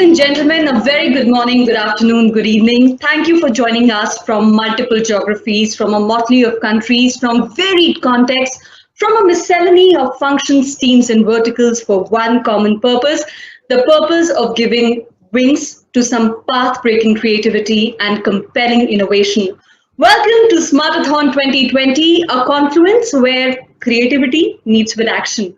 and gentlemen, a very good morning, good afternoon, good evening. Thank you for joining us from multiple geographies, from a motley of countries, from varied contexts, from a miscellany of functions, teams, and verticals for one common purpose, the purpose of giving wings to some path breaking creativity and compelling innovation. Welcome to Smartathon 2020, a confluence where creativity meets with action.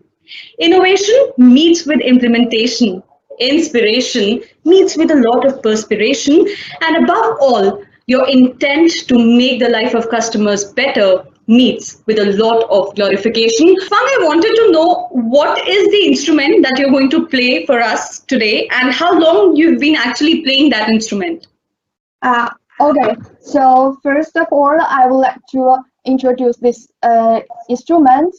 Innovation meets with implementation. Inspiration meets with a lot of perspiration. And above all, your intent to make the life of customers better meets with a lot of glorification. Fang, I wanted to know what is the instrument that you're going to play for us today and how long you've been actually playing that instrument. Okay, so first of all, I would like to introduce this instrument,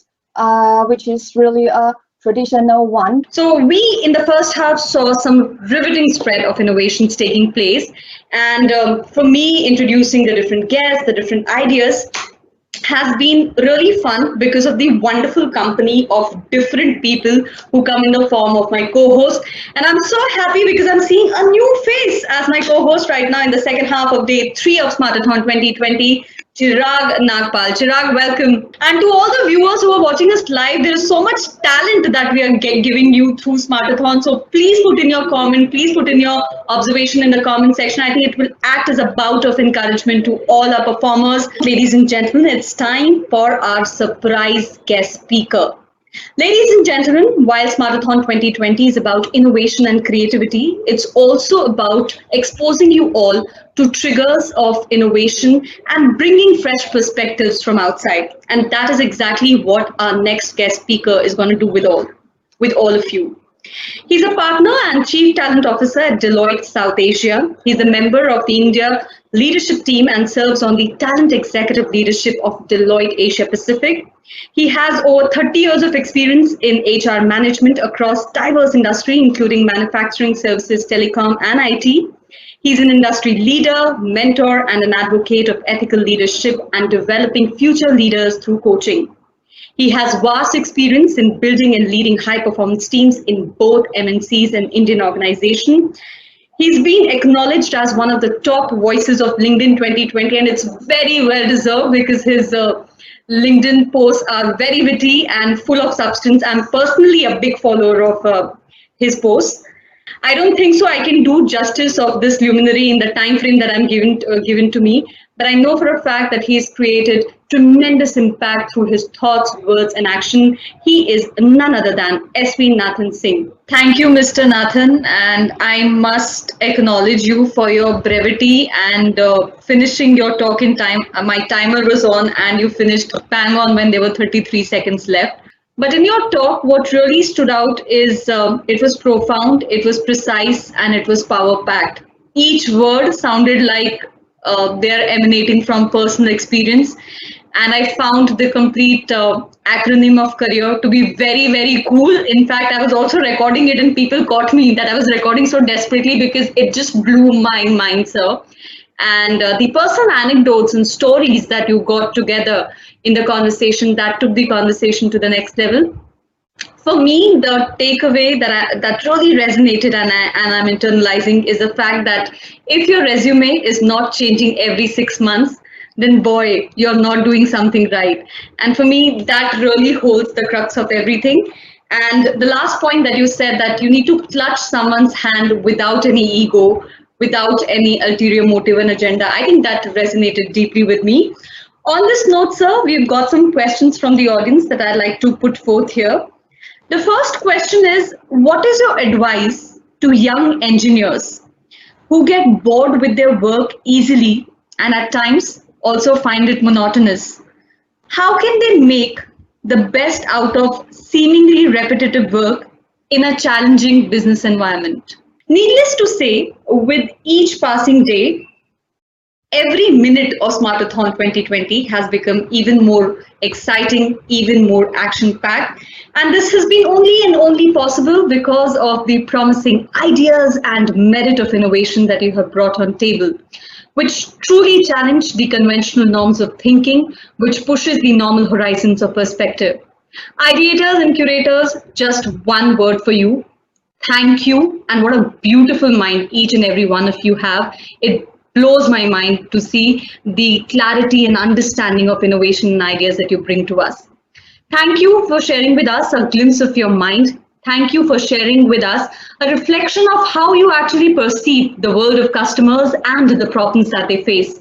which is really a traditional one. So we in the first half saw some riveting spread of innovations taking place, and for me, introducing the different guests, the different ideas, has been really fun because of the wonderful company of different people who come in the form of my co-host. And I'm so happy because I'm seeing a new face as my co-host right now in the second half of day 3 of Smartathon 2020. Chirag Nagpal. Chirag, welcome. And to all the viewers who are watching us live, there is so much talent that we are giving you through Smartathon. So please put in your comment, please put in your observation in the comment section. I think it will act as a bout of encouragement to all our performers. Ladies and gentlemen, it's time for our surprise guest speaker. Ladies and gentlemen, while Smartathon 2020 is about innovation and creativity, it's also about exposing you all to triggers of innovation and bringing fresh perspectives from outside. And that is exactly what our next guest speaker is going to do with all of you. He's a partner and chief talent officer at Deloitte South Asia. He's a member of the India leadership team and serves on the talent executive leadership of Deloitte Asia Pacific. He has over 30 years of experience in HR management across diverse industry, including manufacturing, services, telecom, and IT. He's an industry leader, mentor, and an advocate of ethical leadership and developing future leaders through coaching. He has vast experience in building and leading high-performance teams in both MNCs and Indian organizations. He's been acknowledged as one of the top voices of LinkedIn 2020, and it's very well deserved because his LinkedIn posts are very witty and full of substance. I'm personally a big follower of his posts. I don't think so I can do justice of this luminary in the time frame that I'm given to me, but I know for a fact that he has created tremendous impact through his thoughts, words, and action. He is none other than S.V. Nathan Singh. Thank you, Mr. Nathan, and I must acknowledge you for your brevity and finishing your talk in time. My timer was on, and you finished bang on when there were 33 seconds left. But in your talk, what really stood out is it was profound, it was precise, and it was power packed. Each word sounded like they're emanating from personal experience. And I found the complete acronym of career to be very, very cool. In fact, I was also recording it, and people caught me that I was recording so desperately because it just blew my mind, sir. And the personal anecdotes and stories that you got together in the conversation that took the conversation to the next level. For me, the takeaway that really resonated and I'm internalizing is the fact that if your resume is not changing every 6 months, then boy, you're not doing something right. And for me, that really holds the crux of everything. And the last point that you said, that you need to clutch someone's hand without any ego, without any ulterior motive and agenda, I think that resonated deeply with me. On this note, sir, we've got some questions from the audience that I'd like to put forth here. The first question is, what is your advice to young engineers who get bored with their work easily and at times also find it monotonous? How can they make the best out of seemingly repetitive work in a challenging business environment? Needless to say, with each passing day, every minute of Smartathon 2020 has become even more exciting, even more action-packed. And this has been only possible because of the promising ideas and merit of innovation that you have brought on table, which truly challenge the conventional norms of thinking, which pushes the normal horizons of perspective. Ideators and curators, just one word for you: Thank you, and what a beautiful mind each and every one of you have. It blows my mind to see the clarity and understanding of innovation and ideas that you bring to us. Thank you for sharing with us a glimpse of your mind. Thank you for sharing with us a reflection of how you actually perceive the world of customers and the problems that they face.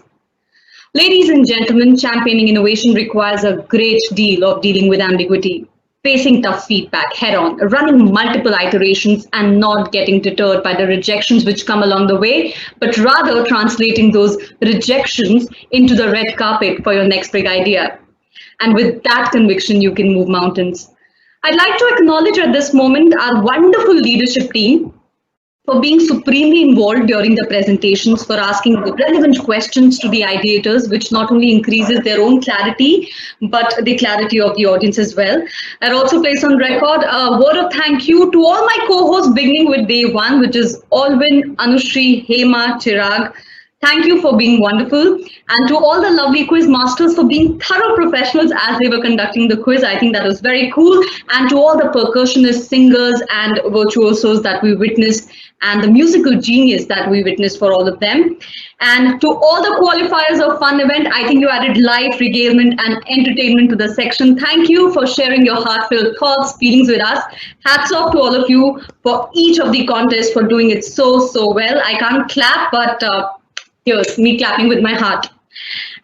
Ladies and gentlemen, championing innovation requires a great deal of dealing with ambiguity, facing tough feedback head on, running multiple iterations, and not getting deterred by the rejections which come along the way, but rather translating those rejections into the red carpet for your next big idea. And with that conviction, you can move mountains. I'd like to acknowledge at this moment our wonderful leadership team for being supremely involved during the presentations, for asking the relevant questions to the ideators, which not only increases their own clarity, but the clarity of the audience as well. I'd also place on record a word of thank you to all my co-hosts, beginning with day one, which is Alvin, Anushri, Hema, Chirag. Thank you for being wonderful. And to all the lovely quiz masters for being thorough professionals as they were conducting the quiz. I think that was very cool. And to all the percussionists, singers, and virtuosos that we witnessed, and the musical genius that we witnessed for all of them. And to all the qualifiers of Fun Event, I think you added life, regalement, and entertainment to the section. Thank you for sharing your heartfelt thoughts, feelings with us. Hats off to all of you for each of the contests for doing it so well. I can't clap, but here's me clapping with my heart.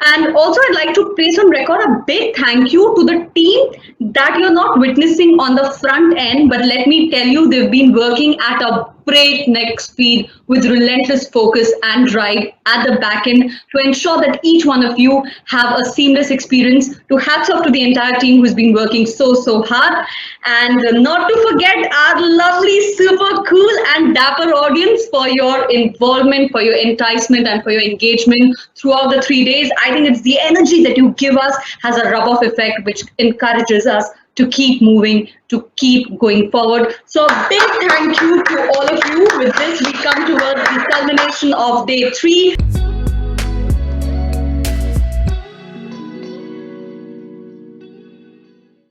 And also, I'd like to place on record a big thank you to the team that you're not witnessing on the front end, but let me tell you, they've been working at a breakneck speed with relentless focus and drive at the back end to ensure that each one of you have a seamless experience. To hats off to the entire team who's been working so hard. And not to forget our lovely, super cool and dapper audience for your involvement, for your enticement, and for your engagement throughout the 3 days. I think it's the energy that you give us has a rub-off effect which encourages us to keep moving, to keep going forward. So a big thank you to all of you. With this, we come towards the culmination of day 3.